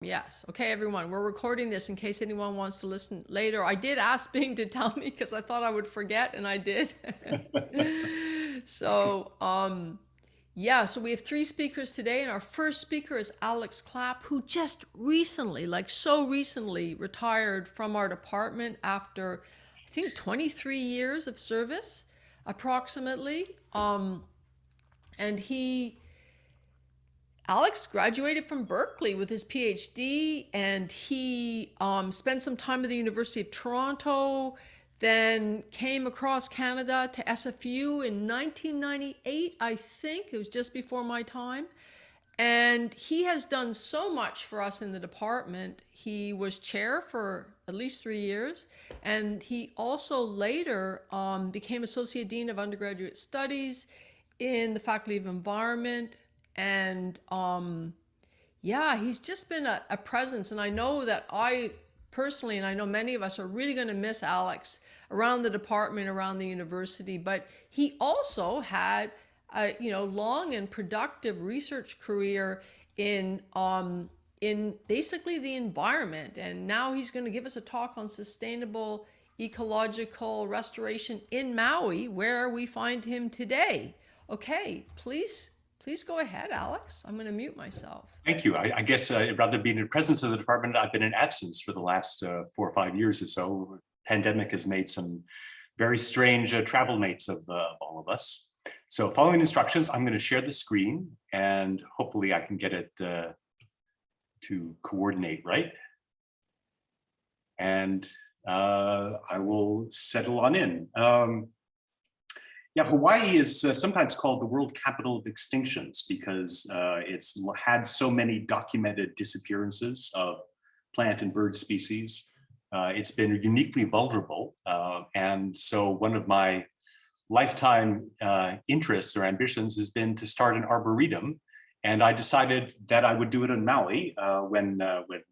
Yes. Okay, everyone, we're recording this in case anyone wants to listen later. I did ask Bing to tell me because I thought I would forget, and I did. So, yeah, so we have three speakers today, and our first speaker is Alex Clapp, who just recently, like so recently, retired from our department after, I think, 23 years of service, approximately. And Alex graduated from Berkeley with his PhD, and he spent some time at the University of Toronto, then came across Canada to SFU in 1998, I think. It was just before my time. And he has done so much for us in the department. He was chair for at least 3 years, and he also later became associate dean of undergraduate studies in the Faculty of Environment. And yeah, he's just been a presence. And I know that I personally, and I know many of us are really going to miss Alex around the department, around the university. But he also had a long and productive research career in basically the environment. And now he's going to give us a talk on sustainable ecological restoration in Maui, where we find him today. Okay, please go ahead, Alex. I'm going to mute myself. Thank you. I guess rather being in presence of the department, I've been in absence for the last 4 or 5 years or so. Pandemic has made some very strange travel mates of all of us. So following instructions, I'm going to share the screen, and hopefully I can get it to coordinate right. And I will settle on in. Yeah, Hawaii is sometimes called the world capital of extinctions because it's had so many documented disappearances of plant and bird species. It's been uniquely vulnerable. And so one of my lifetime interests or ambitions has been to start an arboretum. And I decided that I would do it in Maui when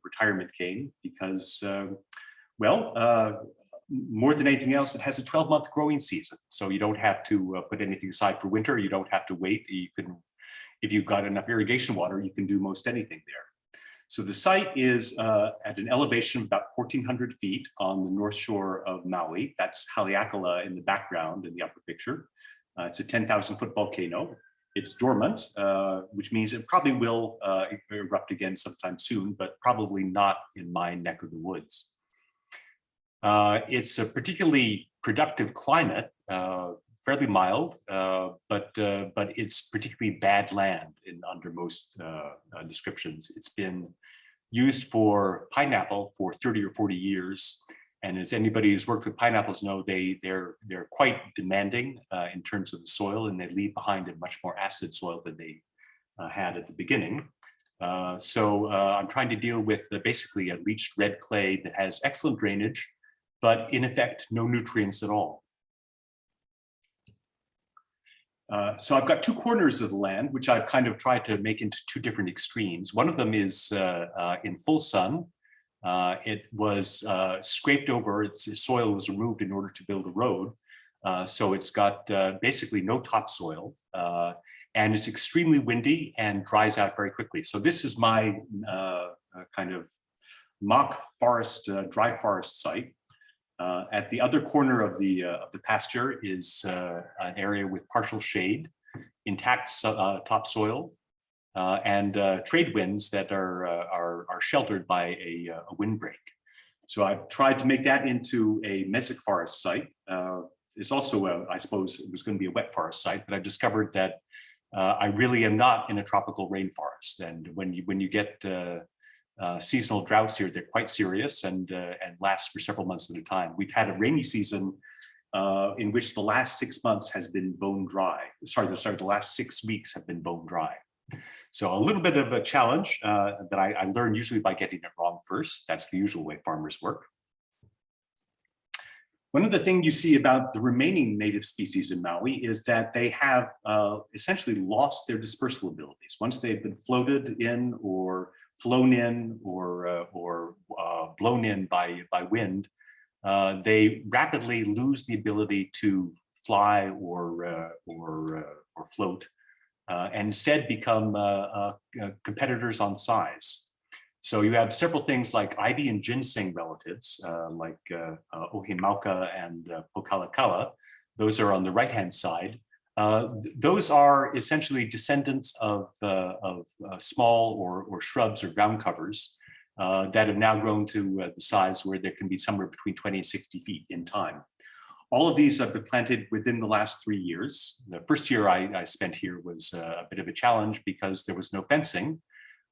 retirement came because, more than anything else, it has a 12-month growing season. So you don't have to put anything aside for winter. You don't have to wait. You can, if you've got enough irrigation water, you can do most anything there. So the site is at an elevation of about 1,400 feet on the north shore of Maui. That's Haleakala in the background in the upper picture. It's a 10,000-foot volcano. It's dormant, which means it probably will erupt again sometime soon, but probably not in my neck of the woods. It's a particularly productive climate, fairly mild, but it's particularly bad land under most descriptions. It's been used for pineapple for 30 or 40 years. And as anybody who's worked with pineapples know, they're quite demanding in terms of the soil, and they leave behind a much more acid soil than they had at the beginning. So I'm trying to deal with basically a leached red clay that has excellent drainage, but in effect, no nutrients at all. So I've got two corners of the land, which I've kind of tried to make into two different extremes. One of them is in full sun. It was scraped over, its soil was removed in order to build a road. So it's got basically no topsoil, and it's extremely windy and dries out very quickly. So this is my kind of mock forest, dry forest site. At the other corner of the pasture is an area with partial shade, intact topsoil, and trade winds that are sheltered by a windbreak. So I've tried to make that into a mesic forest site. It's also, I suppose it was going to be a wet forest site, but I discovered that I really am not in a tropical rainforest. And when you get seasonal droughts here, they're quite serious and last for several months at a time. We've had a rainy season in which the last 6 months has been bone dry. The last 6 weeks have been bone dry. So a little bit of a challenge that I learn usually by getting it wrong first. That's the usual way farmers work. One of the things you see about the remaining native species in Maui is that they have essentially lost their dispersal abilities. Once they've been floated in or flown in or blown in by wind, they rapidly lose the ability to fly or float, and instead become competitors on size. So you have several things like ivy and ginseng relatives, like Ohimauka and Pokalakala. Those are on the right-hand side. Those are essentially descendants of small or shrubs or ground covers that have now grown to the size where there can be somewhere between 20 and 60 feet in time. All of these have been planted within the last 3 years. The first year I spent here was a bit of a challenge because there was no fencing.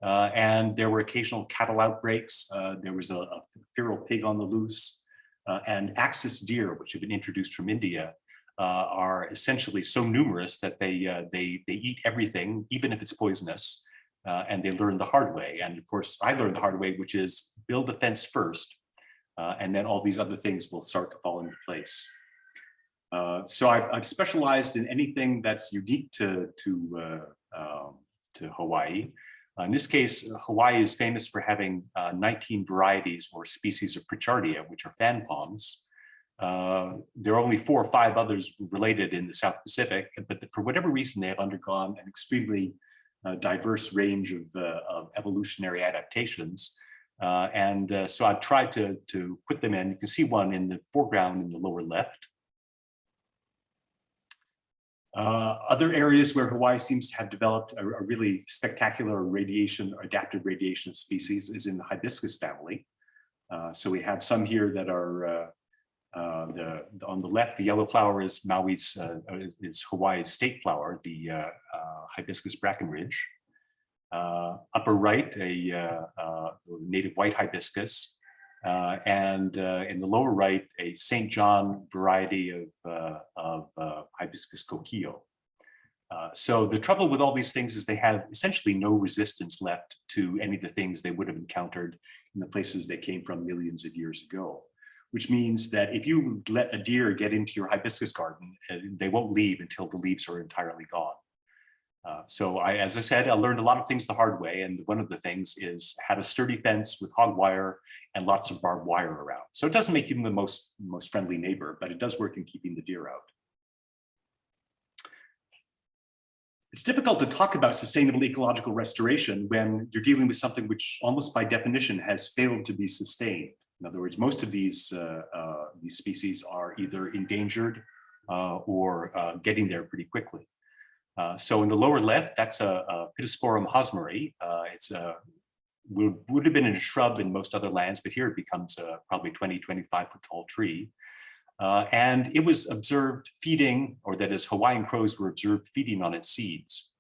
And there were occasional cattle outbreaks. There was a feral pig on the loose, and axis deer, which have been introduced from India, are essentially so numerous that they eat everything, even if it's poisonous, and they learn the hard way. And of course, I learned the hard way, which is build a fence first, and then all these other things will start to fall into place. So I've specialized in anything that's unique to Hawaii. In this case, Hawaii is famous for having 19 varieties or species of Pritchardia, which are fan palms. There are only 4 or 5 others related in the South Pacific, but for whatever reason, they have undergone an extremely diverse range of evolutionary adaptations. So I've tried to put them in. You can see one in the foreground in the lower left. Other areas where Hawaii seems to have developed a really spectacular radiation or adaptive radiation of species is in the hibiscus family. So we have some here that are on the left, the yellow flower is Maui's, is Hawaii's state flower, the hibiscus brackenridge. Upper right, a native white hibiscus. And in the lower right, a St. John variety of hibiscus coquillo. So the trouble with all these things is they have essentially no resistance left to any of the things they would have encountered in the places they came from millions of years ago, which means that if you let a deer get into your hibiscus garden, they won't leave until the leaves are entirely gone. So as I said, I learned a lot of things the hard way. And one of the things is have a sturdy fence with hog wire and lots of barbed wire around. So it doesn't make you the most friendly neighbor, but it does work in keeping the deer out. It's difficult to talk about sustainable ecological restoration when you're dealing with something which almost by definition has failed to be sustained. In other words, most of these species are either endangered or getting there pretty quickly. So in the lower left, that's a Pittosporum hosmeri. Would have been in a shrub in most other lands, but here it becomes a probably 20, 25 foot tall tree. And it was observed feeding, or that is Hawaiian crows were observed feeding on its seeds.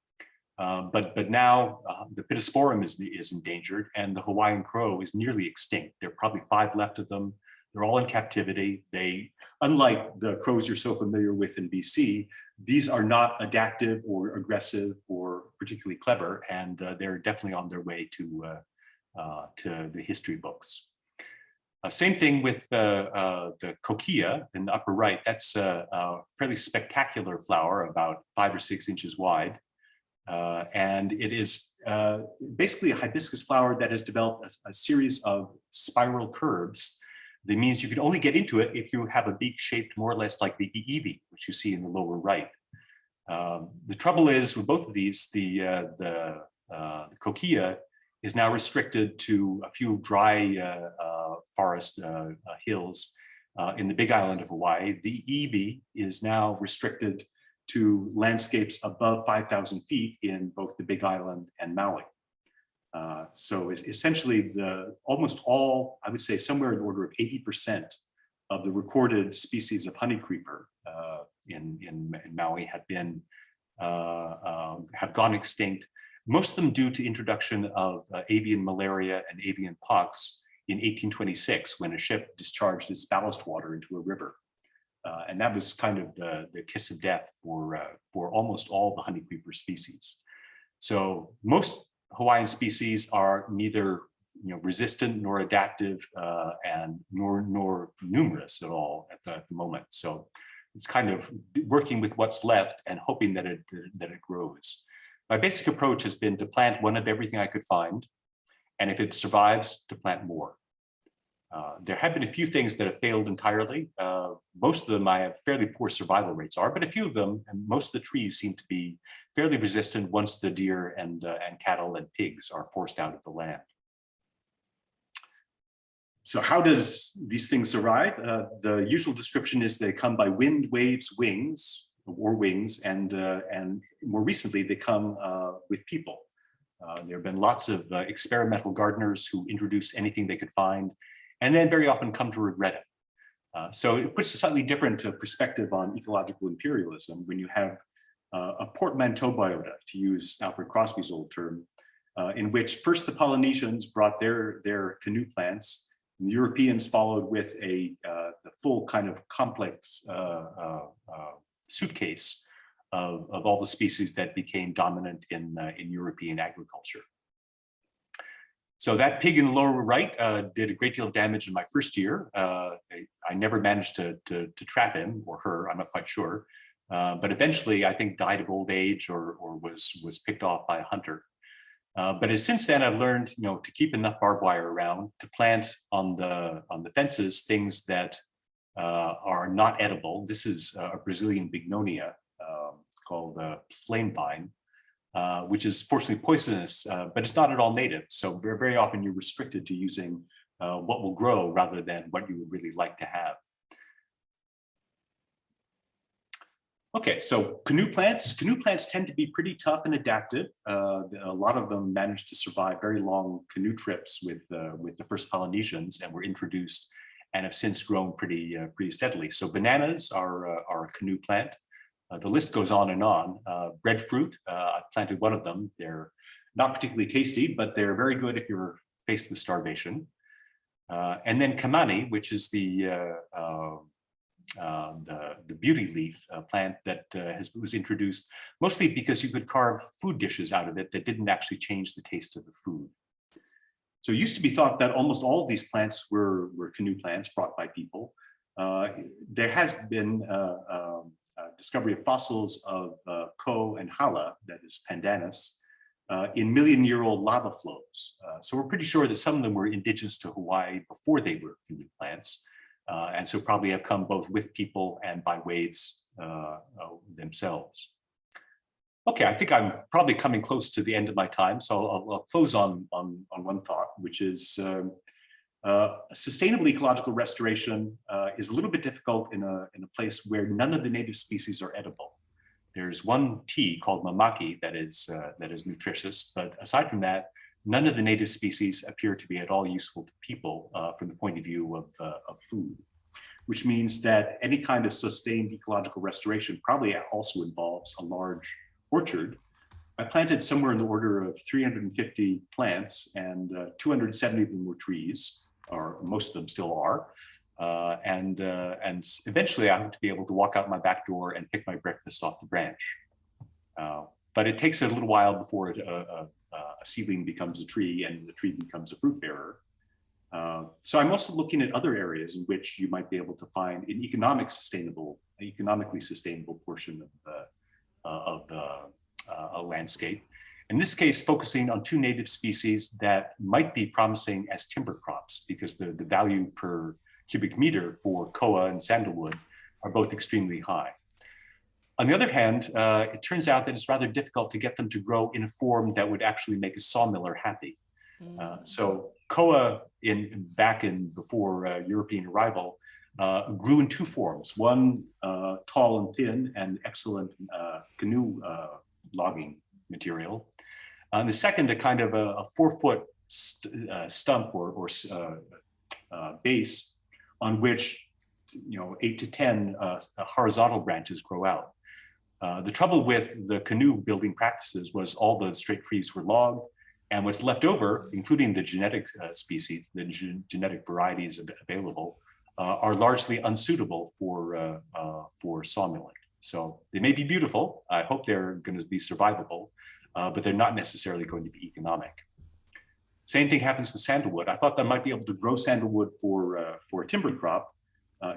But now the Pittosporum is endangered and the Hawaiian crow is nearly extinct. There are probably 5 left of them. They're all in captivity. They, unlike the crows you're so familiar with in BC, these are not adaptive or aggressive or particularly clever, and they're definitely on their way to the history books. Same thing with the coquilla in the upper right. That's a fairly spectacular flower, about 5 or 6 inches wide. And it is basically a hibiscus flower that has developed a series of spiral curves. That means you can only get into it if you have a beak shaped more or less like the iiwi, which you see in the lower right. The trouble is with both of these, the coquilla is now restricted to a few dry forest hills in the Big Island of Hawaii. The iiwi is now restricted to landscapes above 5,000 feet in both the Big Island and Maui. So it's essentially almost all, I would say somewhere in the order of 80% of the recorded species of honey creeper in Maui have gone extinct. Most of them due to introduction of avian malaria and avian pox in 1826, when a ship discharged its ballast water into a river. And that was kind of the kiss of death for almost all the honey creeper species. So most Hawaiian species are neither resistant nor adaptive and nor numerous at all at the moment. So it's kind of working with what's left and hoping that it grows. My basic approach has been to plant one of everything I could find, and if it survives, to plant more. There have been a few things that have failed entirely. Most of them I have fairly poor survival rates are, but a few of them, and most of the trees seem to be fairly resistant once the deer and cattle and pigs are forced out of the land. So how does these things survive? The usual description is they come by wind, waves, wings, and more recently they come with people. There have been lots of experimental gardeners who introduce anything they could find, and then very often come to regret it. So it puts a slightly different perspective on ecological imperialism when you have a portmanteau biota, to use Alfred Crosby's old term, in which first the Polynesians brought their canoe plants, and the Europeans followed with the full kind of complex suitcase of all the species that became dominant in European agriculture. So that pig in the lower right did a great deal of damage in my first year. I never managed to trap him or her, I'm not quite sure. But eventually, I think, died of old age or was picked off by a hunter. But since then, I've learned, to keep enough barbed wire around to plant on the fences things that are not edible. This is a Brazilian bignonia called flame vine, which is fortunately poisonous, but it's not at all native. So very often you're restricted to using what will grow rather than what you would really like to have. Okay, so canoe plants. Canoe plants tend to be pretty tough and adaptive. A lot of them managed to survive very long canoe trips with the first Polynesians and were introduced and have since grown pretty steadily. So bananas are a canoe plant. The list goes on and on. Breadfruit, I planted one of them. They're not particularly tasty, but they're very good if you're faced with starvation. And then kamani, which is the beauty leaf plant that was introduced mostly because you could carve food dishes out of it that didn't actually change the taste of the food. So it used to be thought that almost all of these plants were canoe plants brought by people. There has been discovery of fossils of ko and hala, that is pandanus, in million-year-old lava flows. So we're pretty sure that some of them were indigenous to Hawaii before they were canoe plants. And so probably have come both with people and by waves themselves. Okay, I think I'm probably coming close to the end of my time, so I'll close on one thought, which is sustainable ecological restoration is a little bit difficult in a place where none of the native species are edible. There's one tea called mamaki that is nutritious, but aside from that, none of the native species appear to be at all useful to people from the point of view of food, which means that any kind of sustained ecological restoration probably also involves a large orchard. I planted somewhere in the order of 350 plants, and 270 of them were trees, or most of them still are. And eventually I hope to be able to walk out my back door and pick my breakfast off the branch. But it takes a little while before a seedling becomes a tree and the tree becomes a fruit bearer. So I'm also looking at other areas in which you might be able to find an economically sustainable portion of a landscape. In this case, focusing on two native species that might be promising as timber crops, because the value per cubic meter for koa and sandalwood are both extremely high. On the other hand, it turns out that it's rather difficult to get them to grow in a form that would actually make a sawmiller happy. So koa, back before European arrival, grew in two forms. One tall and thin and excellent canoe logging material. And the second, a kind of a 4-foot stump or base on which 8 to 10 horizontal branches grow out. The trouble with the canoe building practices was all the straight trees were logged, and what's left over, including the genetic species, the genetic varieties available, are largely unsuitable for sawmilling. So they may be beautiful. I hope they're going to be survivable, but they're not necessarily going to be economic. Same thing happens with sandalwood. I thought that I might be able to grow sandalwood for a timber crop.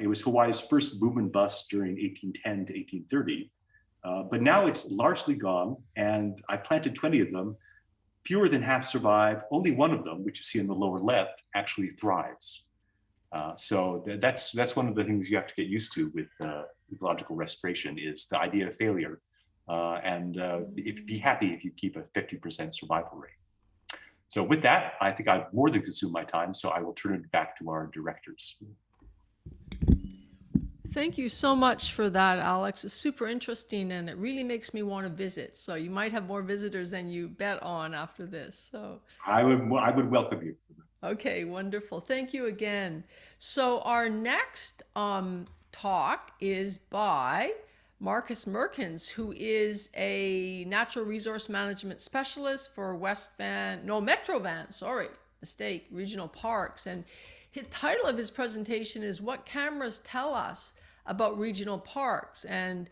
It was Hawaii's first boom and bust during 1810 to 1830. But now it's largely gone, and I planted 20 of them. Fewer than half survive. Only one of them, which you see in the lower left, actually thrives. So that's one of the things you have to get used to with ecological restoration, is the idea of failure. And be happy if you keep a 50% survival rate. So with that, I think I've more than consumed my time, so I will turn it back to our directors. Thank you so much for that, Alex. It's super interesting and it really makes me want to visit. So you might have more visitors than you bet on after this. So I would welcome you. okay, wonderful. Thank you again. So our next talk is by Markus Merkens, who is a natural resource management specialist for Metro Van, regional parks. And the title of his presentation is What Cameras Tell Us About Regional Parks. And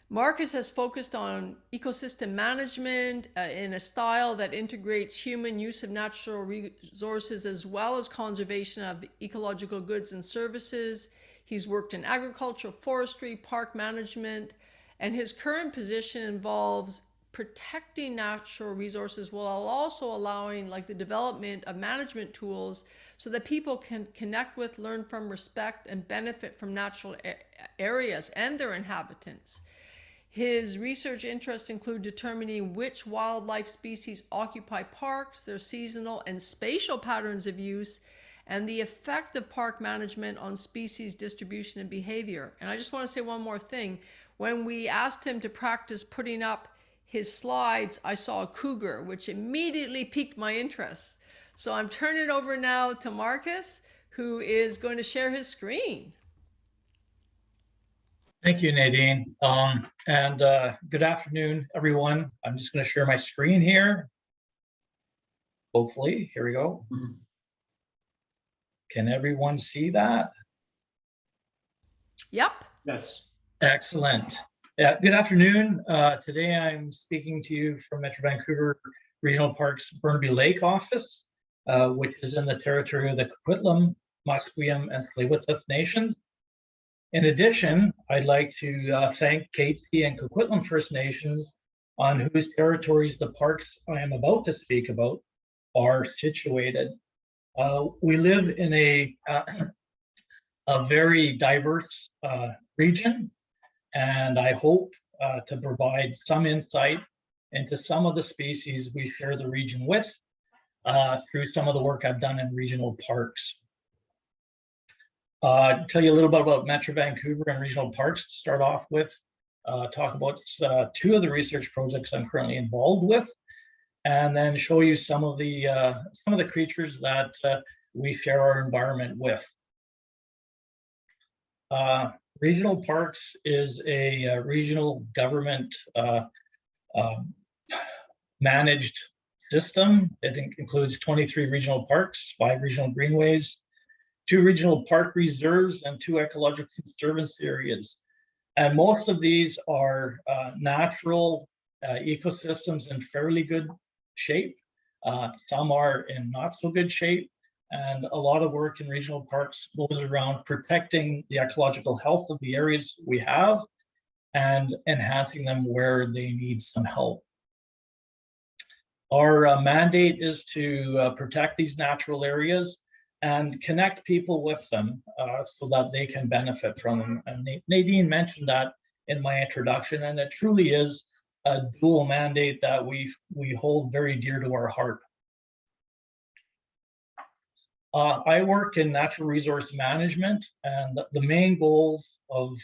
Markus has focused on ecosystem management in a style that integrates human use of natural resources as well as conservation of ecological goods and services. He's worked in agriculture, forestry, park management, and his current position involves protecting natural resources while also allowing the development of management tools so that people can connect with, learn from, respect, and benefit from natural areas and their inhabitants. His research interests include determining which wildlife species occupy parks, their seasonal and spatial patterns of use, and the effect of park management on species distribution and behavior. And I just want to say one more thing. When we asked him to practice putting up his slides, I saw a cougar, which immediately piqued my interest. So I'm turning it over now to Markus, who is going to share his screen. Thank you, Nadine. Good afternoon, everyone. I'm just going to share my screen here. Hopefully, here we go. Can everyone see that? Yep. Yes. Excellent. Yeah, good afternoon. Today I'm speaking to you from Metro Vancouver Regional Parks Burnaby Lake office, which is in the territory of the Coquitlam, Musqueam, and Tsleil-Waututh nations. In addition, I'd like to thank Katie and Coquitlam First Nations, on whose territories the parks I am about to speak about are situated. We live in a very diverse region, and I hope to provide some insight into some of the species we share the region with through some of the work I've done in regional parks. Tell you a little bit about Metro Vancouver and regional parks to start off with. Talk about two of the research projects I'm currently involved with, and then show you some of the creatures that we share our environment with. Regional parks is a regional government managed system. It includes 23 regional parks, 5 regional greenways, 2 regional park reserves, and 2 ecological conservancy areas. And most of these are natural ecosystems in fairly good shape. Some are in not so good shape. And a lot of work in regional parks goes around protecting the ecological health of the areas we have and enhancing them where they need some help. Our mandate is to protect these natural areas and connect people with them so that they can benefit from them. And Nadine mentioned that in my introduction, and it truly is a dual mandate that we hold very dear to our heart. I work in natural resource management, and the main goals of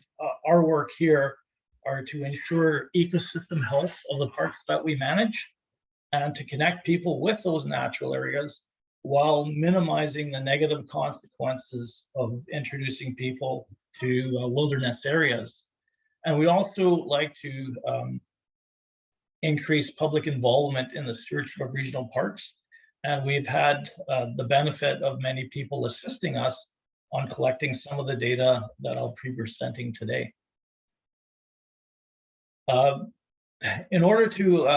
our work here are to ensure ecosystem health of the parks that we manage and to connect people with those natural areas while minimizing the negative consequences of introducing people to wilderness areas. And we also like to increase public involvement in the stewardship of regional parks. And we've had the benefit of many people assisting us on collecting some of the data that I'll be presenting today. In order to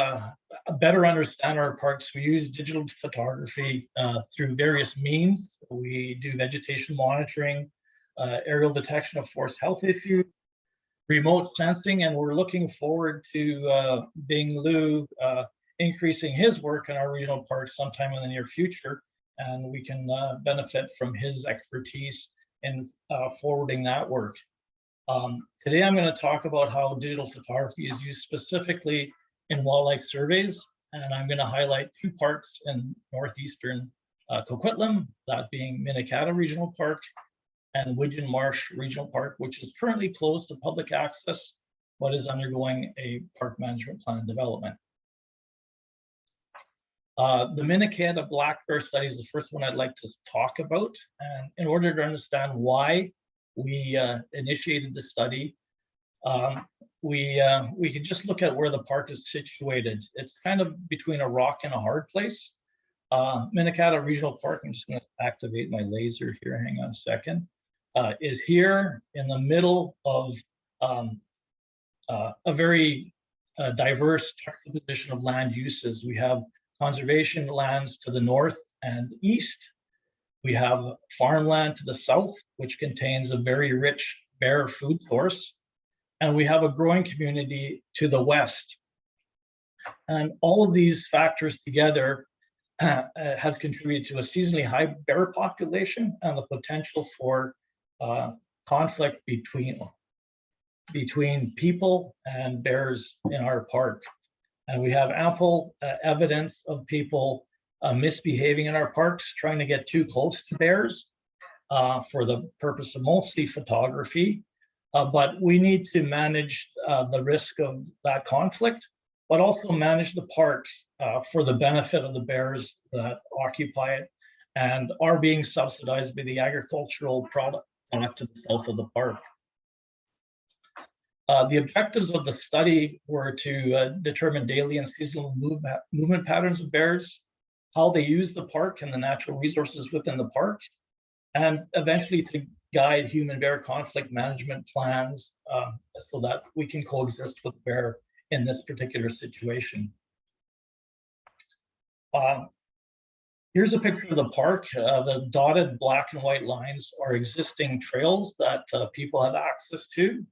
better understand our parks, we use digital photography through various means. We do vegetation monitoring, aerial detection of forest health issues, remote sensing, and we're looking forward to Bing Liu increasing his work in our regional parks sometime in the near future, and we can benefit from his expertise in forwarding that work. Today I'm going to talk about how digital photography is used specifically in wildlife surveys and I'm going to highlight two parks in northeastern Coquitlam, that being Minnetonka Regional Park and Widgeon Marsh Regional Park, which is currently closed to public access, but is undergoing a park management plan development. The Minnetonka black bear study is the first one I'd like to talk about. And in order to understand why we initiated the study, we could just look at where the park is situated. It's kind of between a rock and a hard place. Minnetonka Regional Park, I'm just going to activate my laser here, hang on a second, is here in the middle of a very diverse juxtaposition of land uses. We have conservation lands to the north and east. We have farmland to the south, which contains a very rich bear food source. And we have a growing community to the west. And all of these factors together has contributed to a seasonally high bear population and the potential for conflict between people and bears in our park. And we have ample evidence of people misbehaving in our parks, trying to get too close to bears for the purpose of mostly photography. But we need to manage the risk of that conflict, but also manage the park for the benefit of the bears that occupy it and are being subsidized by the agricultural product to the south of the park. The objectives of the study were to determine daily and seasonal movement patterns of bears, how they use the park and the natural resources within the park, and eventually to guide human-bear conflict management plans so that we can coexist with bear in this particular situation. Here's a picture of the park. The dotted black and white lines are existing trails that people have access to.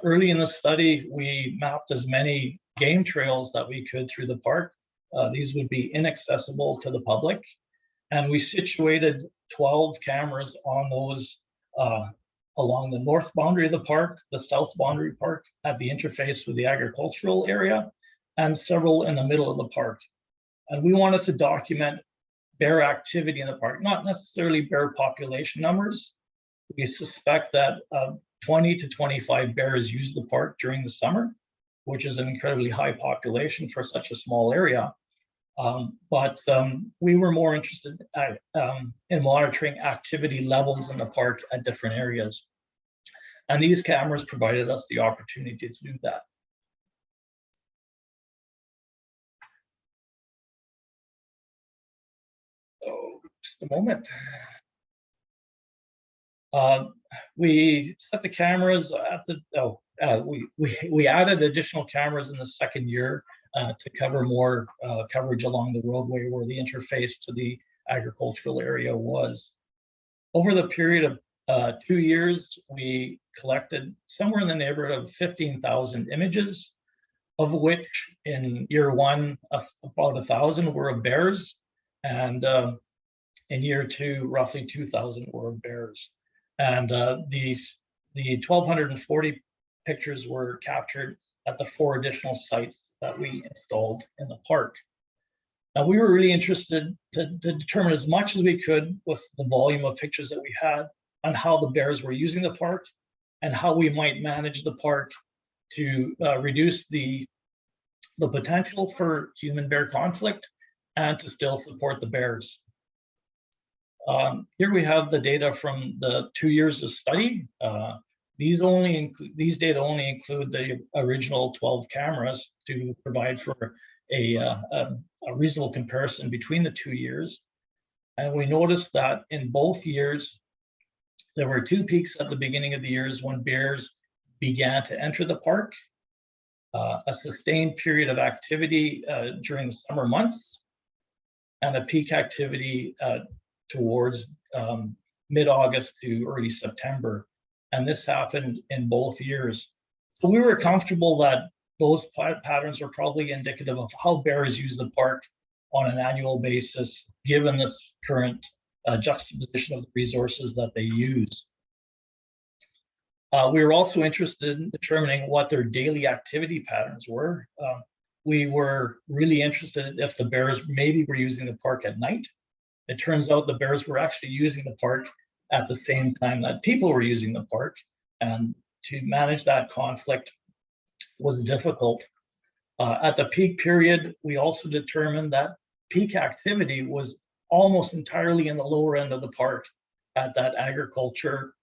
Early in the study, we mapped as many game trails that we could through the park. These would be inaccessible to the public. And we situated 12 cameras on those along the north boundary of the park, the south boundary park, at the interface with the agricultural area, and several in the middle of the park. And we wanted to document bear activity in the park, not necessarily bear population numbers. We suspect that 20 to 25 bears use the park during the summer, which is an incredibly high population for such a small area. But we were more interested in monitoring activity levels in the park at different areas. And these cameras provided us the opportunity to do that. So, just a moment. We set the cameras at the, we added additional cameras in the second year to cover more coverage along the roadway where the interface to the agricultural area was. Over the period of 2 years, we collected somewhere in the neighborhood of 15,000 images, of which in year one, about 1,000 were of bears, and in year two, roughly 2,000 were of bears. And the 1,240 pictures were captured at the 4 additional sites that we installed in the park. Now, we were really interested to determine as much as we could with the volume of pictures that we had on how the bears were using the park and how we might manage the park to reduce the potential for human-bear conflict and to still support the bears. Here we have the data from the 2 years of study. These data only include the original 12 cameras to provide for a reasonable comparison between the 2 years. And we noticed that in both years, there were 2 peaks at the beginning of the years when bears began to enter the park, a sustained period of activity during the summer months, and a peak activity towards mid-August to early September. And this happened in both years. So we were comfortable that those patterns are probably indicative of how bears use the park on an annual basis, given this current juxtaposition of the resources that they use. We were also interested in determining what their daily activity patterns were. we were really interested if the bears maybe were using the park at night. It turns out the bears were actually using the park at the same time that people were using the park, and to manage that conflict was difficult. At the peak period, we also determined that peak activity was almost entirely in the lower end of the park at that agriculture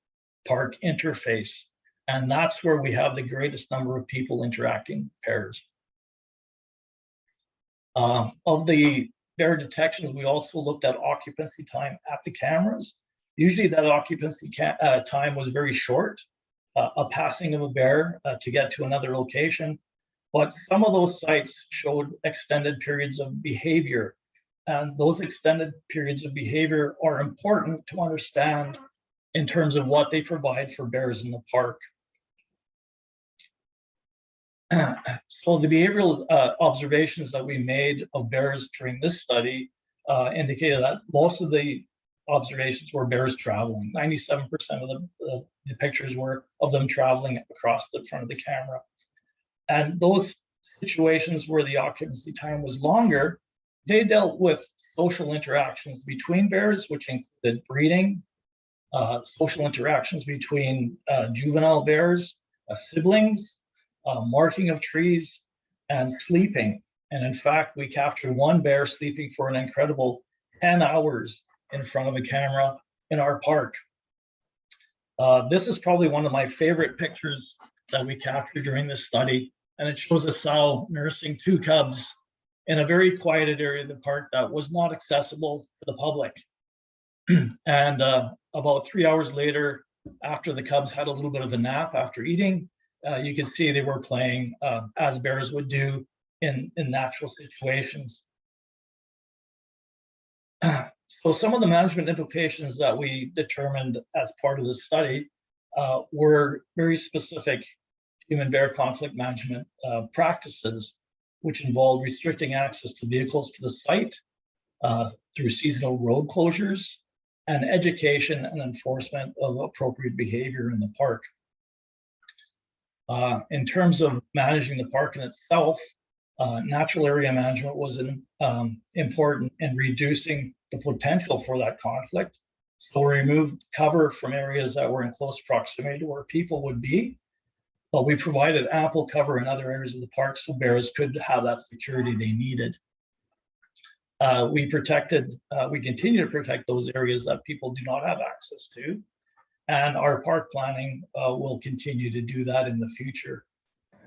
park interface. And that's where we have the greatest number of people interacting with pairs. Of the bear detections, we also looked at occupancy time at the cameras. Usually that occupancy time was very short, a passing of a bear to get to another location. But some of those sites showed extended periods of behavior. And those extended periods of behavior are important to understand in terms of what they provide for bears in the park. So the behavioral observations that we made of bears during this study indicated that most of the observations were bears traveling. 97% of the pictures were of them traveling across the front of the camera. And those situations where the occupancy time was longer, they dealt with social interactions between bears, which included breeding, social interactions between juvenile bears, siblings, marking of trees, and sleeping. And in fact, we captured one bear sleeping for an incredible 10 hours in front of a camera in our park. This is probably one of my favorite pictures that we captured during this study. And it shows a sow nursing 2 cubs in a very quieted area of the park that was not accessible to the public. And about 3 hours later, after the cubs had a little bit of a nap after eating, you can see they were playing as bears would do in natural situations. So some of the management implications that we determined as part of the study were very specific human-bear conflict management practices, which involved restricting access to vehicles to the site through seasonal road closures, and education and enforcement of appropriate behavior in the park. In terms of managing the park in itself, natural area management was important in reducing the potential for that conflict. So we removed cover from areas that were in close proximity to where people would be, but we provided ample cover in other areas of the park so bears could have that security they needed. We continue to protect those areas that people do not have access to, and our park planning will continue to do that in the future.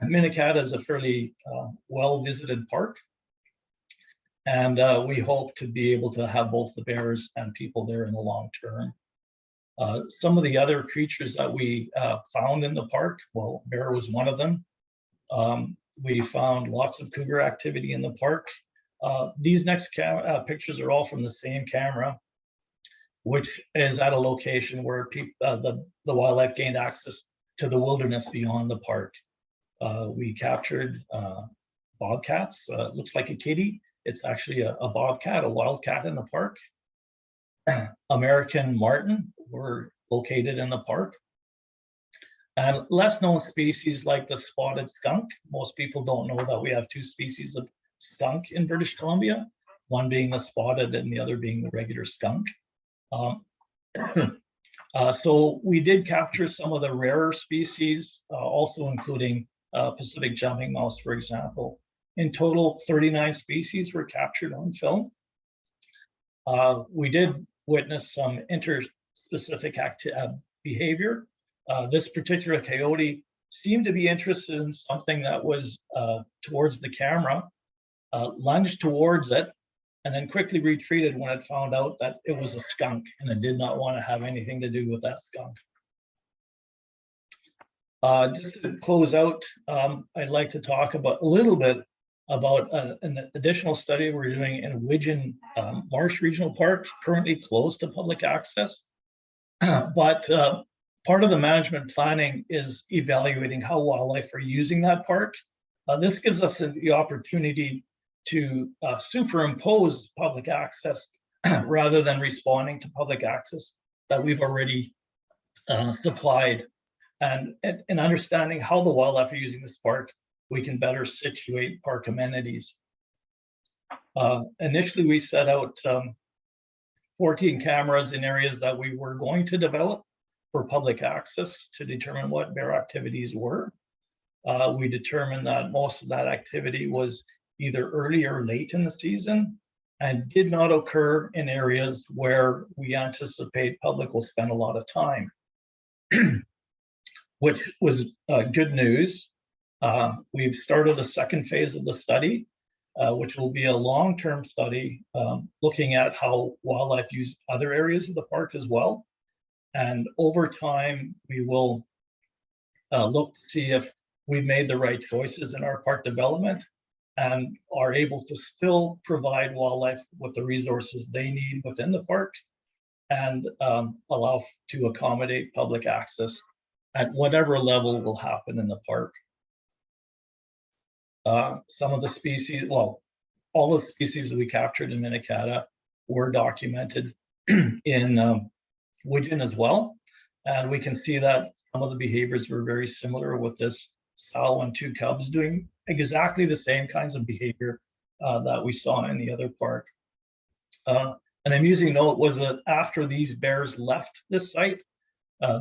Minnetonka is a fairly well-visited park, and we hope to be able to have both the bears and people there in the long term. Some of the other creatures that we found in the park, well, bear was one of them. We found lots of cougar activity in the park. These next pictures are all from the same camera, which is at a location where the wildlife gained access to the wilderness beyond the park. We captured bobcats. Looks like a kitty. It's actually a bobcat, a wildcat in the park. American marten were located in the park. And less known species like the spotted skunk. Most people don't know that we have 2 species of skunk in British Columbia, one being the spotted and the other being the regular skunk. So we did capture some of the rarer species, also including Pacific jumping mouse, for example. In total, 39 species were captured on film. We did witness some interspecific behavior. This particular coyote seemed to be interested in something that was towards the camera, lunged towards it, and then quickly retreated when it found out that it was a skunk and it did not want to have anything to do with that skunk. Just to close out, I'd like to talk about a little bit about an additional study we're doing in Widgeon Marsh Regional Park, currently closed to public access. But part of the management planning is evaluating how wildlife are using that park. This gives us the opportunity to superimpose public access rather than responding to public access that we've already supplied. And in understanding how the wildlife are using this park, we can better situate park amenities. Initially, we set out 14 cameras in areas that we were going to develop for public access to determine what bear activities were. We determined that most of that activity was either early or late in the season and did not occur in areas where we anticipate public will spend a lot of time, which was good news. We've started a second phase of the study, which will be a long-term study looking at how wildlife use other areas of the park as well. And over time, we will look to see if we've made the right choices in our park development and are able to still provide wildlife with the resources they need within the park and allow to accommodate public access at whatever level will happen in the park. Some of the species, well, all the species that we captured in Minnetonka were documented in Widgeon as well. And we can see that some of the behaviors were very similar with this sow and 2 cubs doing exactly the same kinds of behavior that we saw in the other park. An amusing note was that after these bears left this site,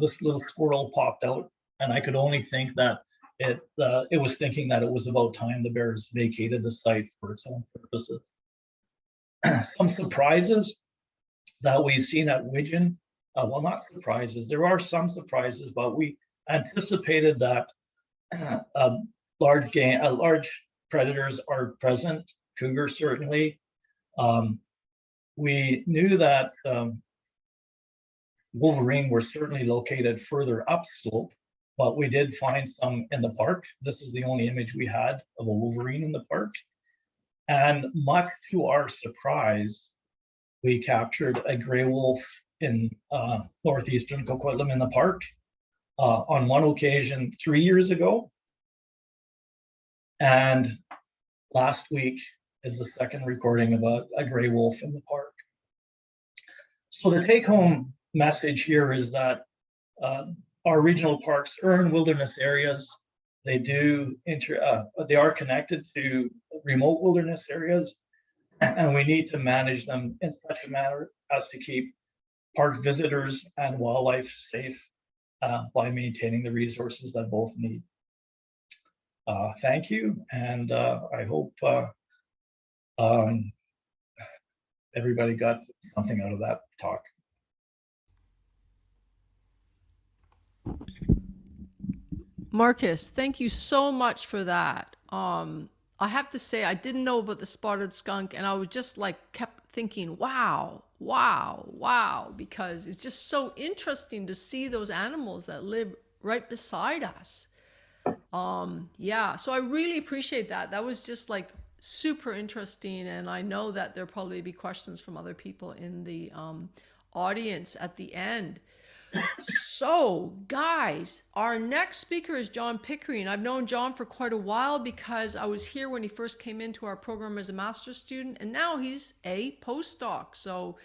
this little squirrel popped out, and I could only think that it was thinking that it was about time the bears vacated the site for its own purposes. Some surprises that we've seen at Widgeon, well, not surprises, there are some surprises, but we anticipated that large predators are present, cougars certainly. We knew that wolverine were certainly located further upslope, but we did find some in the park. This is the only image we had of a wolverine in the park. And much to our surprise, we captured a gray wolf in northeastern Coquitlam in the park on one occasion 3 years ago. And last week is the second recording of a gray wolf in the park. So the take-home message here is that our regional parks are in wilderness areas. They are connected to remote wilderness areas, and we need to manage them in such a manner as to keep park visitors and wildlife safe by maintaining the resources that both need. Thank you, and I hope everybody got something out of that talk. Markus, thank you so much for that. I have to say, I didn't know about the spotted skunk, and I was just like kept thinking, wow, wow, wow, because it's just so interesting to see those animals that live right beside us. Yeah, so I really appreciate that. That was just like super interesting, and I know that there'll probably be questions from other people in the audience at the end. So, guys, our next speaker is John Pickering. I've known John for quite a while because I was here when he first came into our program as a master's student, and now he's a postdoc. So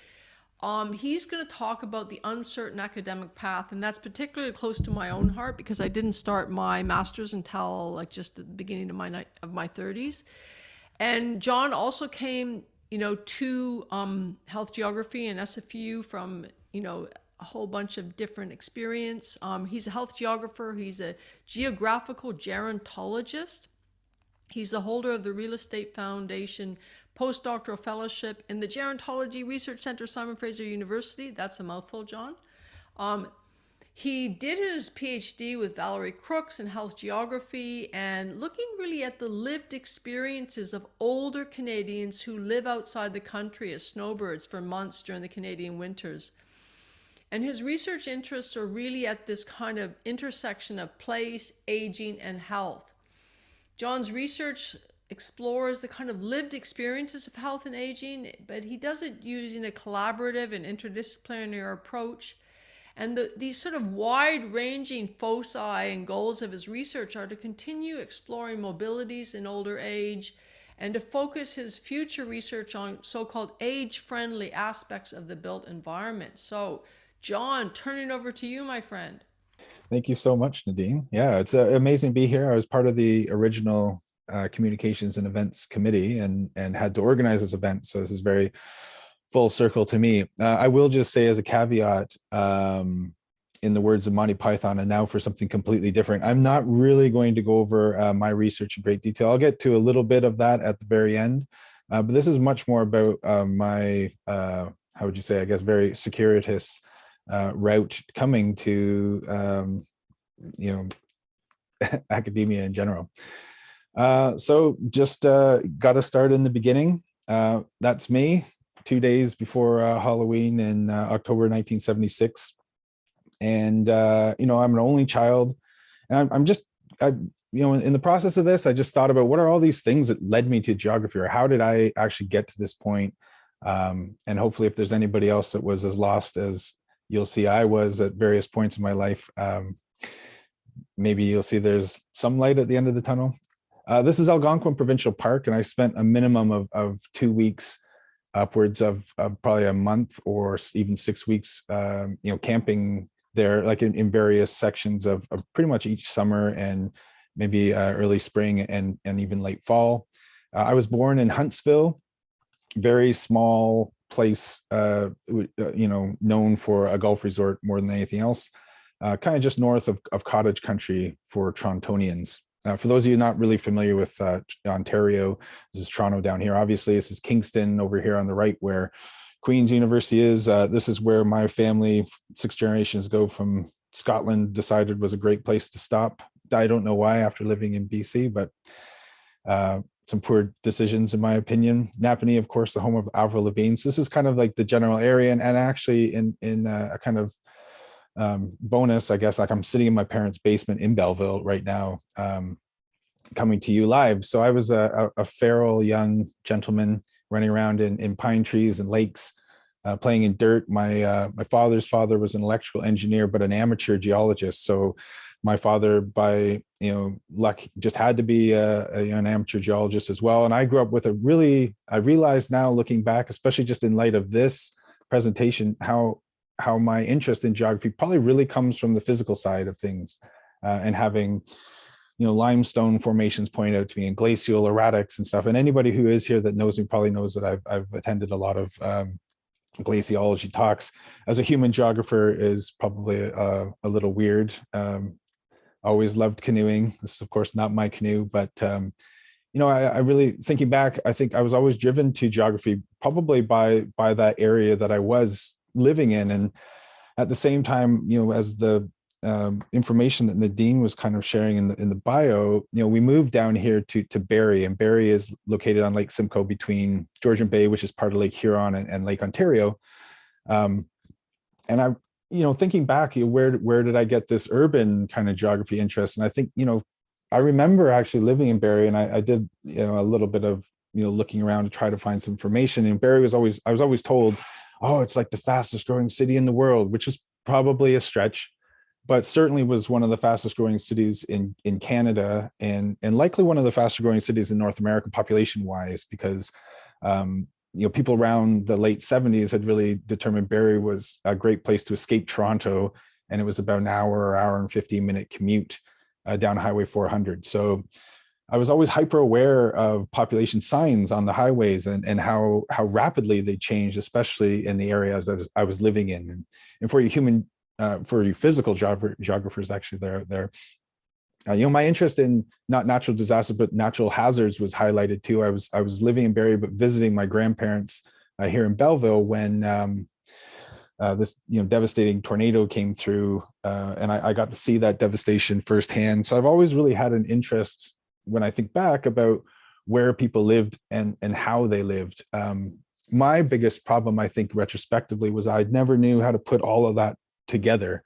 he's going to talk about the uncertain academic path, and that's particularly close to my own heart because I didn't start my master's until like just at the beginning of my 30s. And John also came, to health geography and SFU from, a whole bunch of different experience. He's a health geographer. He's a geographical gerontologist. He's the holder of the Real Estate Foundation Postdoctoral Fellowship in the Gerontology Research Center, Simon Fraser University. That's a mouthful, John. He did his PhD with Valerie Crooks in health geography and looking really at the lived experiences of older Canadians who live outside the country as snowbirds for months during the Canadian winters. And his research interests are really at this kind of intersection of place, aging, and health. John's research explores the kind of lived experiences of health and aging, but he does it using a collaborative and interdisciplinary approach. And these sort of wide-ranging foci and goals of his research are to continue exploring mobilities in older age and to focus his future research on so-called age-friendly aspects of the built environment. So, John, turning over to you, my friend. Thank you so much, Nadine. Yeah, it's amazing to be here. I was part of the original communications and events committee and had to organize this event. So this is very full circle to me. I will just say as a caveat, in the words of Monty Python, and now for something completely different, I'm not really going to go over my research in great detail. I'll get to a little bit of that at the very end. But this is much more about my, how would you say, I guess, very circuitous route coming to, academia in general. So just got to start in the beginning. That's me, 2 days before Halloween in October 1976. And, I'm an only child. And in the process of this, I just thought about what are all these things that led me to geography, or how did I actually get to this point? And hopefully if there's anybody else that was as lost as you'll see I was at various points in my life, maybe you'll see there's some light at the end of the tunnel. This is Algonquin Provincial Park, and I spent a minimum of 2 weeks, upwards of probably a month or even 6 weeks, camping there, like in various sections of pretty much each summer and maybe early spring and even late fall. I was born in Huntsville, very small place, known for a golf resort more than anything else, kind of just north of cottage country for Torontonians. For those of you not really familiar with Ontario, this is Toronto down here. Obviously, this is Kingston over here on the right, where Queen's University is. This is where my family, 6 generations ago from Scotland, decided was a great place to stop. I don't know why after living in BC, but some poor decisions in my opinion. Napanee, of course, the home of Avril Lavigne. So this is kind of like the general area, and actually in a kind of bonus, I guess, like I'm sitting in my parents' basement in Belleville right now, coming to you live. So I was a feral young gentleman running around in pine trees and lakes, playing in dirt. My father's father was an electrical engineer, but an amateur geologist. So my father, by luck, just had to be an amateur geologist as well. And I grew up with I realize now, looking back, especially just in light of this presentation, how my interest in geography probably really comes from the physical side of things, and having limestone formations pointed out to me, and glacial erratics and stuff. And anybody who is here that knows me probably knows that I've attended a lot of glaciology talks. As a human geographer is probably a little weird. Always loved canoeing. This is of course not my canoe, but I really, thinking back, I think I was always driven to geography probably by that area that I was living in. And at the same time, as the information that Nadine was kind of sharing in the bio, we moved down here to Barrie, and Barrie is located on Lake Simcoe between Georgian Bay, which is part of Lake Huron, and Lake Ontario. And I, thinking back, where did I get this urban kind of geography interest? And I think, I remember actually living in Barrie, and I did, a little bit of, looking around to try to find some information. And Barrie I was always told, oh, it's like the fastest growing city in the world, which is probably a stretch, but certainly was one of the fastest growing cities in Canada, and likely one of the fastest growing cities in North America population wise, because people around the late 70s had really determined Barrie was a great place to escape Toronto, and it was about an hour and 15-minute commute down Highway 400. So I was always hyper aware of population signs on the highways and how rapidly they changed, especially in the areas I was living in. And for you physical geographers, actually, my interest in not natural disasters but natural hazards was highlighted too. I was living in Barrie but visiting my grandparents here in Belleville when this devastating tornado came through, and I got to see that devastation firsthand. So I've always really had an interest, when I think back, about where people lived and how they lived. My biggest problem, I think, retrospectively, was I never knew how to put all of that together